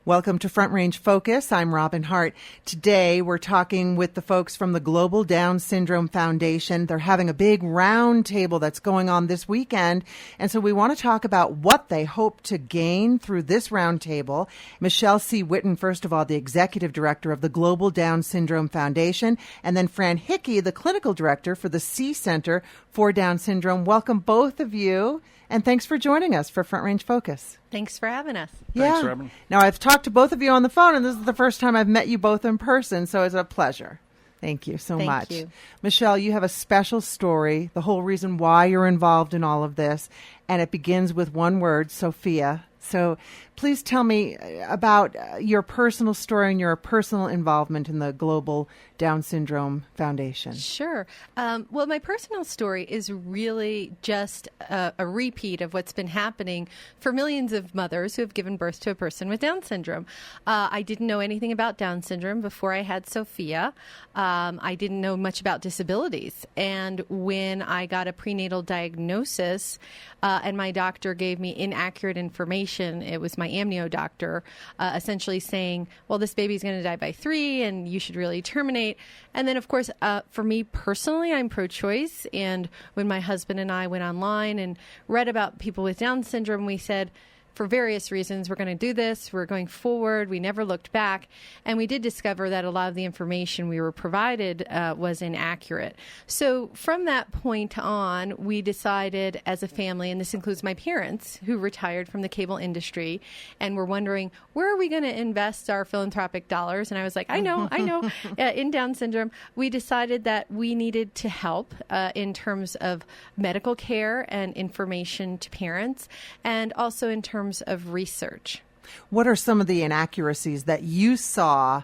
Welcome to Front Range Focus. I'm Robbyn Hart. Today we're talking with the folks from the Global Down Syndrome Foundation. They're having a big roundtable that's going on this weekend. And so we want to talk about what they hope to gain through this roundtable. Sie Whitten, first of all, the executive director of the Global Down Syndrome Foundation, and then Fran Hickey, the clinical director for the C Center for Down Syndrome. Welcome, both of you. And thanks for joining us for Front Range Focus. Thanks for having us. Yeah. Thanks, Robbyn. Now, I've talked to both of you on the phone, and this is the first time I've met you both in person, so it's a pleasure. Thank you so much. Thank you. Michelle, you have a special story, the whole reason why you're involved in all of this, and it begins with one word, Sophia. So please tell me about your personal story and your personal involvement in the Global Down Syndrome Foundation. Sure. Well, my personal story is really just a repeat of what's been happening for millions of mothers who have given birth to a person with Down syndrome. I didn't know anything about Down syndrome before I had Sophia. I didn't know much about disabilities. And when I got a prenatal diagnosis and my doctor gave me inaccurate information, it was my amnio doctor, essentially saying, well, this baby's going to die by 3 and you should really terminate. And then, of course, for me personally, I'm pro-choice. And when my husband and I went online and read about people with Down syndrome, we said, for various reasons, we're going to do this. We're going forward. We never looked back. And we did discover that a lot of the information we were provided was inaccurate. So from that point on, we decided as a family, and this includes my parents who retired from the cable industry, and were wondering, where are we going to invest our philanthropic dollars? And I was like, I know. In Down syndrome, we decided that we needed to help in terms of medical care and information to parents, and also in terms of research. What are some of the inaccuracies that you saw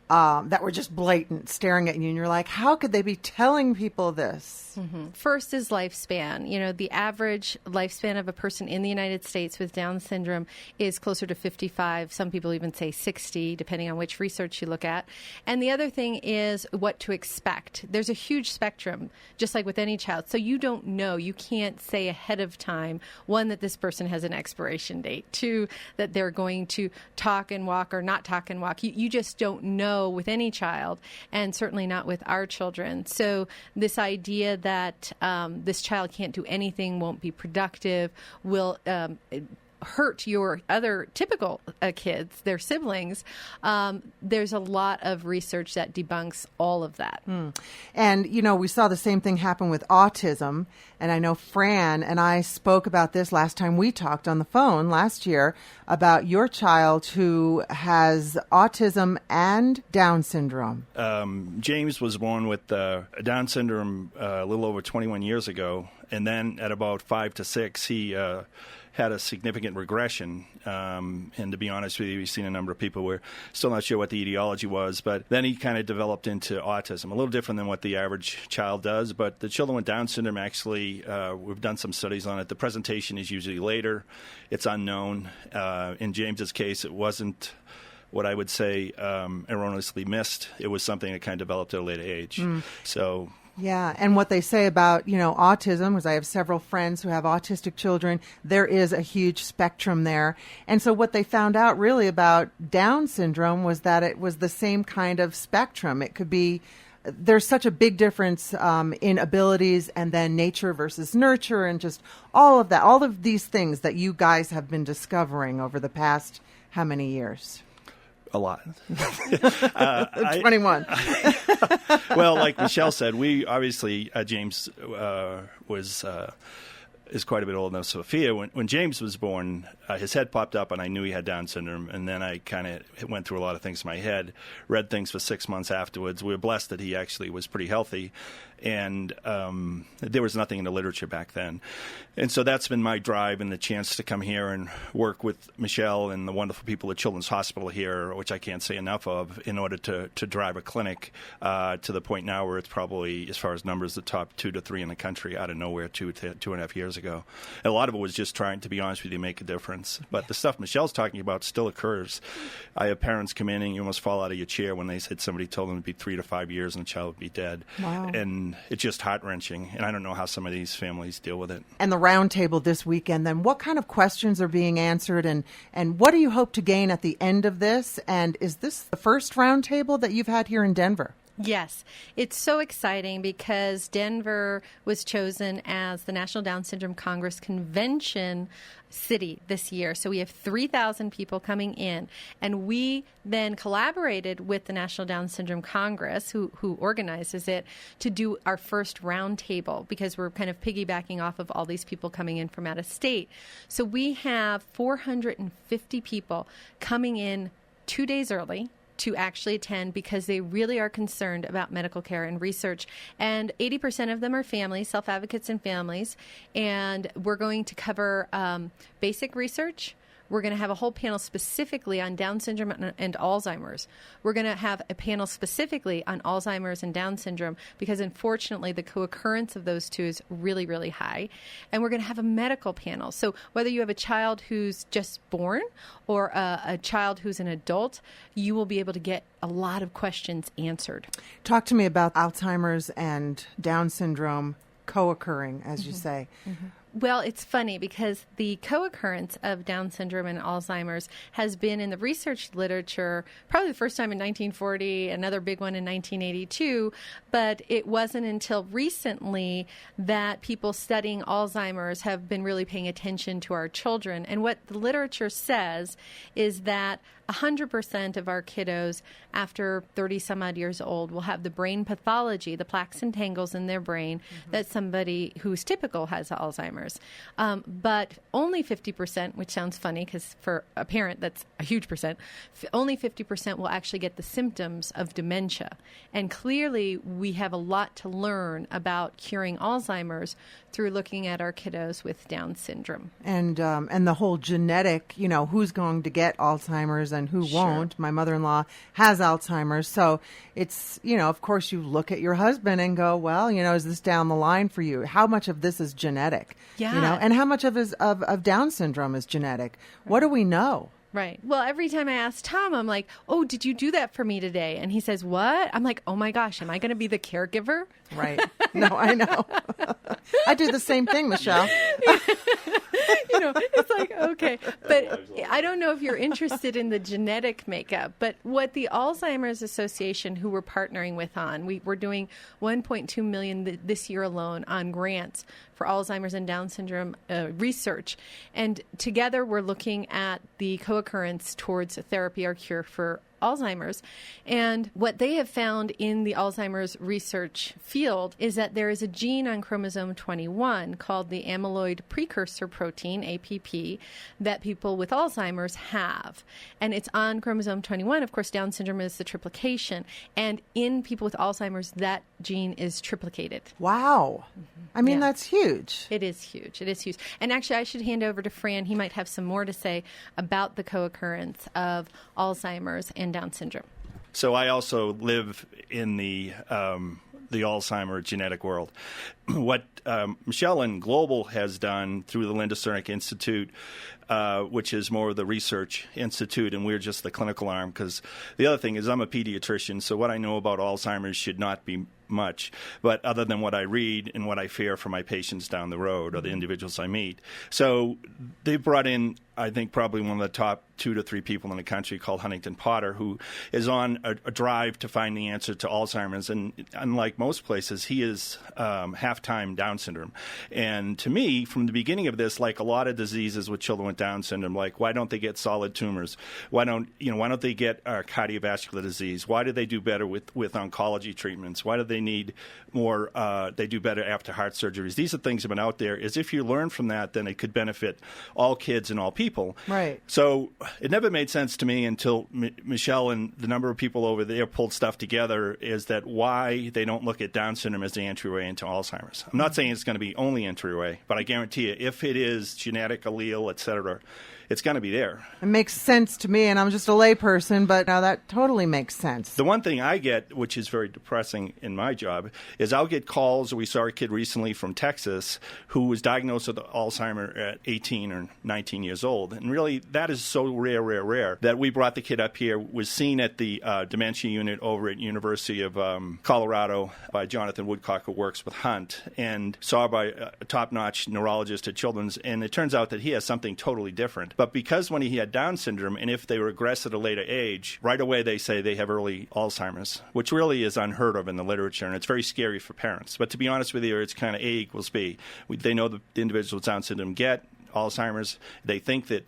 that were just blatant, staring at you, and you're like, how could they be telling people this? Mm-hmm. First is lifespan. You know, the average lifespan of a person in the United States with Down syndrome is closer to 55. Some people even say 60, depending on which research you look at. And the other thing is what to expect. There's a huge spectrum, just like with any child. So you don't know. You can't say ahead of time, one, that this person has an expiration date, two, that they're going to talk and walk or not talk and walk. You just don't know with any child, and certainly not with our children. So this idea that this child can't do anything, won't be productive, will hurt your other typical kids, their siblings, there's a lot of research that debunks all of that. And, you know, we saw the same thing happen with autism. And I know Fran and I spoke about this last time we talked on the phone last year about your child who has autism and Down syndrome. James was born with Down syndrome a little over 21 years ago. And then at about 5 to 6, he had a significant regression. And to be honest with you, we've seen a number of people. We're still not sure what the etiology was, but then he kind of developed into autism, a little different than what the average child does. But the children with Down syndrome, actually, we've done some studies on it. The presentation is usually later. It's unknown. In James's case, it wasn't what I would say erroneously missed. It was something that kind of developed at a later age. So... Yeah, and what they say about, you know, autism, because I have several friends who have autistic children, there is a huge spectrum there. And so what they found out really about Down syndrome was that it was the same kind of spectrum. It could be, there's such a big difference in abilities, and then nature versus nurture, and just all of that, all of these things that you guys have been discovering over the past how many years? A lot. 21. Well, like Michelle said, we obviously, James is quite a bit older than Sophia. When James was born, his head popped up and I knew he had Down syndrome. And then I kind of went through a lot of things in my head, read things for 6 months afterwards. We were blessed that he actually was pretty healthy. And there was nothing in the literature back then. And so that's been my drive, and the chance to come here and work with Michelle and the wonderful people at Children's Hospital here, which I can't say enough of, in order to drive a clinic to the point now where it's probably, as far as numbers, the top 2 to 3 in the country out of nowhere 2.5 years ago. ago. And a lot of it was just trying, to be honest with you, make a difference. But the stuff Michelle's talking about still occurs. I have parents come in and you almost fall out of your chair when they said somebody told them it'd be 3 to 5 years and the child would be dead. Wow. And it's just heart-wrenching. And I don't know how some of these families deal with it. And the roundtable this weekend, then what kind of questions are being answered, and what do you hope to gain at the end of this? And is this the first roundtable that you've had here in Denver? Yes, it's so exciting because Denver was chosen as the National Down Syndrome Congress Convention city this year. So we have 3,000 people coming in, and we then collaborated with the National Down Syndrome Congress, who organizes it, to do our first roundtable because we're kind of piggybacking off of all these people coming in from out of state. So we have 450 people coming in 2 days early to actually attend because they really are concerned about medical care and research. And 80% of them are families, self-advocates and families. And we're going to cover basic research. We're going to have a whole panel specifically on Down syndrome and Alzheimer's. We're going to have a panel specifically on Alzheimer's and Down syndrome because, unfortunately, the co-occurrence of those two is really, really high. And we're going to have a medical panel. So whether you have a child who's just born or a child who's an adult, you will be able to get a lot of questions answered. Talk to me about Alzheimer's and Down syndrome co-occurring, as you say. Mm-hmm. Well, it's funny because the co-occurrence of Down syndrome and Alzheimer's has been in the research literature probably the first time in 1940, another big one in 1982, but it wasn't until recently that people studying Alzheimer's have been really paying attention to our children. And what the literature says is that 100% of our kiddos after 30 some odd years old will have the brain pathology, the plaques and tangles in their brain, that somebody who's typical has Alzheimer's. But only 50%, which sounds funny because for a parent that's a huge percent, only 50% will actually get the symptoms of dementia. And clearly we have a lot to learn about curing Alzheimer's through looking at our kiddos with Down syndrome. And the whole genetic, who's going to get Alzheimer's and who won't. My mother-in-law has Alzheimer's. So it's, of course you look at your husband and go, well, is this down the line for you? How much of this is genetic? Yeah. And how much of Down syndrome is genetic? What do we know? Right. Well, every time I ask Tom, I'm like, oh, did you do that for me today? And he says, what? I'm like, oh my gosh, am I going to be the caregiver? Right. No, I know. I do the same thing, Michelle. It's like, okay. But I don't know if you're interested in the genetic makeup, but what the Alzheimer's Association, who we're partnering with we're doing $1.2 million this year alone on grants for Alzheimer's and Down syndrome research. And together we're looking at the co-occurrence towards a therapy or cure for Alzheimer's. And what they have found in the Alzheimer's research field is that there is a gene on chromosome 21 called the amyloid precursor protein, APP, that people with Alzheimer's have. And it's on chromosome 21. Of course, Down syndrome is the triplication. And in people with Alzheimer's, that gene is triplicated. Wow. I mean, that's huge. It is huge. It is huge. And actually, I should hand over to Fran. He might have some more to say about the co-occurrence of Alzheimer's and Down syndrome. So I also live in the Alzheimer genetic world. What Michelle and Global has done through the Linda Cernick Institute, which is more of the research institute, and we're just the clinical arm, because the other thing is I'm a pediatrician, so what I know about Alzheimer's should not be much, but other than what I read and what I fear for my patients down the road or the individuals I meet. So they brought in, I think, probably one of the top 2 to 3 people in the country called Huntington Potter, who is on a drive to find the answer to Alzheimer's. And unlike most places, he is half-time Down syndrome. And to me, from the beginning of this, like a lot of diseases with children with Down syndrome, like why don't they get solid tumors? Why don't they get cardiovascular disease? Why do they do better with oncology treatments? Why do they need more, they do better after heart surgeries? These are things that have been out there. As if you learn from that, then it could benefit all kids and all people. Right. So it never made sense to me until Michelle and the number of people over there pulled stuff together, is that why they don't look at Down syndrome as the entryway into Alzheimer's. I'm not saying it's going to be only entryway, but I guarantee you, if it is genetic, allele, et cetera, it's going to be there. It makes sense to me, and I'm just a layperson, but now that totally makes sense. The one thing I get, which is very depressing in my job, is I'll get calls. We saw a kid recently from Texas who was diagnosed with Alzheimer's at 18 or 19 years old. And really, that is so rare that we brought the kid up here, was seen at the dementia unit over at University of Colorado by Jonathan Woodcock, who works with Hunt, and saw by a top-notch neurologist at Children's. And it turns out that he has something totally different. But because when he had Down syndrome, and if they regress at a later age, right away they say they have early Alzheimer's, which really is unheard of in the literature, and it's very scary for parents. But to be honest with you, it's kind of A equals B. They know the individuals with Down syndrome get Alzheimer's. They think that,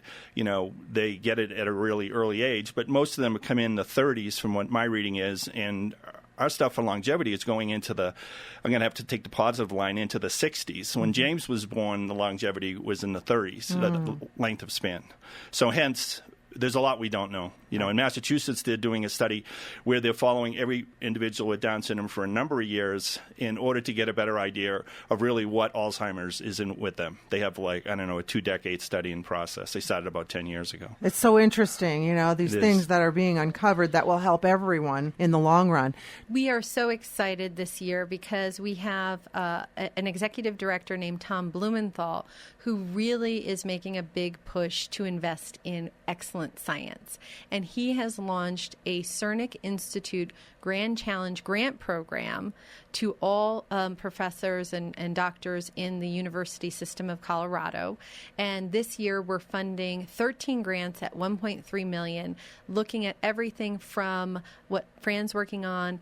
they get it at a really early age, but most of them come in the 30s from what my reading is, and our stuff for longevity is going into I'm going to have to take the positive line, into the 60s. When James was born, the longevity was in the 30s, the length of span. So hence, there's a lot we don't know. In Massachusetts, they're doing a study where they're following every individual with Down syndrome for a number of years in order to get a better idea of really what Alzheimer's is in with them. They have a 2-decade study in process. They started about 10 years ago. It's so interesting, these things that are being uncovered that will help everyone in the long run. We are so excited this year because we have an executive director named Tom Blumenthal who really is making a big push to invest in excellent science. And he has launched a Cernic Institute Grand Challenge grant program to all professors and doctors in the university system of Colorado. And this year we're funding 13 grants at $1.3 million, looking at everything from what Fran's working on,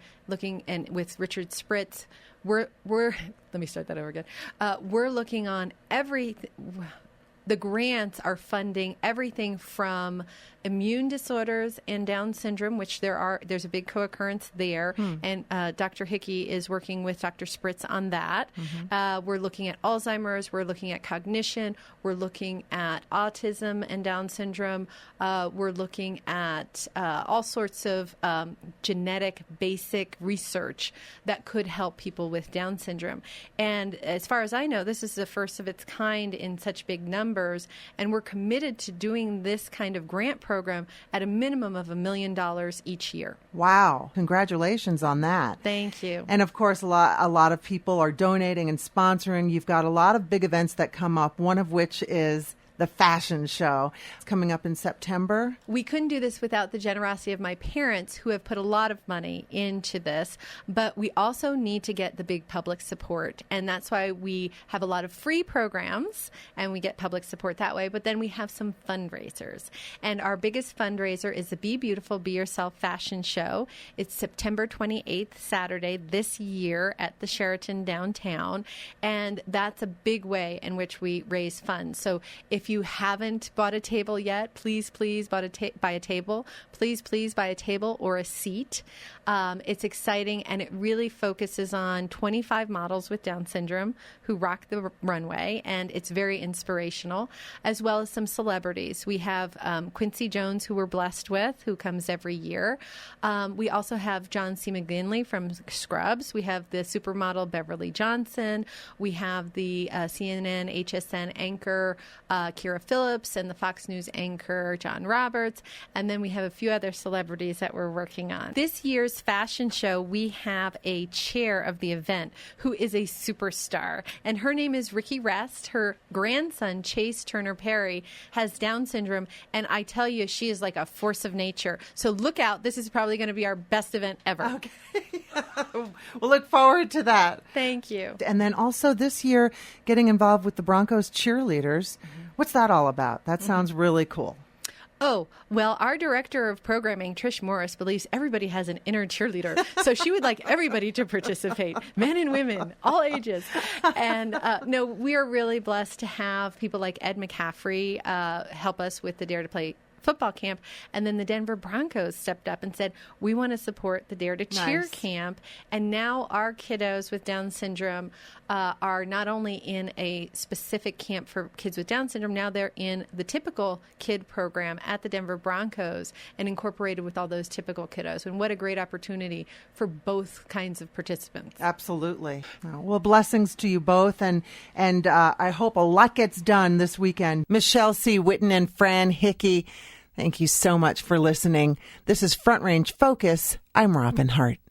and with Richard Spritz. We're let me start that over again. We're looking on everything. The grants are funding everything from immune disorders and Down syndrome, which there's a big co-occurrence there, and Dr. Hickey is working with Dr. Spritz on that. We're looking at Alzheimer's, we're looking at cognition, we're looking at autism and Down syndrome, we're looking at all sorts of genetic basic research that could help people with Down syndrome. And as far as I know, this is the first of its kind in such big numbers, and we're committed to doing this kind of grant program at a minimum of $1 million each year. Wow. Congratulations on that. Thank you. And of course, a lot of people are donating and sponsoring. You've got a lot of big events that come up, one of which is the fashion show. It's coming up in September. We couldn't do this without the generosity of my parents, who have put a lot of money into this, but we also need to get the big public support, and that's why we have a lot of free programs, and we get public support that way, but then we have some fundraisers. And our biggest fundraiser is the Be Beautiful, Be Yourself fashion show. It's September 28th, Saturday, this year at the Sheraton downtown, and that's a big way in which we raise funds. So if you haven't bought a table yet, please buy a table. Please buy a table or a seat. It's exciting, and it really focuses on 25 models with Down syndrome who rock the runway, and it's very inspirational, as well as some celebrities. We have Quincy Jones, who we're blessed with, who comes every year. We also have John C. McGinley from Scrubs. We have the supermodel Beverly Johnson. We have the CNN, HSN anchor Kira Phillips, and the Fox News anchor John Roberts. And then we have a few other celebrities that we're working on. This year's fashion show, we have a chair of the event who is a superstar, and her name is Ricky Rest. Her grandson, Chase Turner Perry, has Down syndrome, and I tell you, she is like a force of nature. So look out. This is probably going to be our best event ever. Okay. We'll look forward to that. Thank you. And then also this year, getting involved with the Broncos cheerleaders. What's that all about? That sounds really cool. Oh, well, our director of programming, Trish Morris, believes everybody has an inner cheerleader. So she would like everybody to participate, men and women, all ages. And no, we are really blessed to have people like Ed McCaffrey help us with the Dare to Play football camp. And then the Denver Broncos stepped up and said, we want to support the Dare to Cheer Nice. camp. And now our kiddos with Down syndrome are not only in a specific camp for kids with Down syndrome, now they're in the typical kid program at the Denver Broncos and incorporated with all those typical kiddos. And what a great opportunity for both kinds of participants. Absolutely. Well, blessings to you both, and I hope a lot gets done this weekend. Michelle Sie Whitten and Fran Hickey, thank you so much for listening. This is Front Range Focus. I'm Robbyn Hart.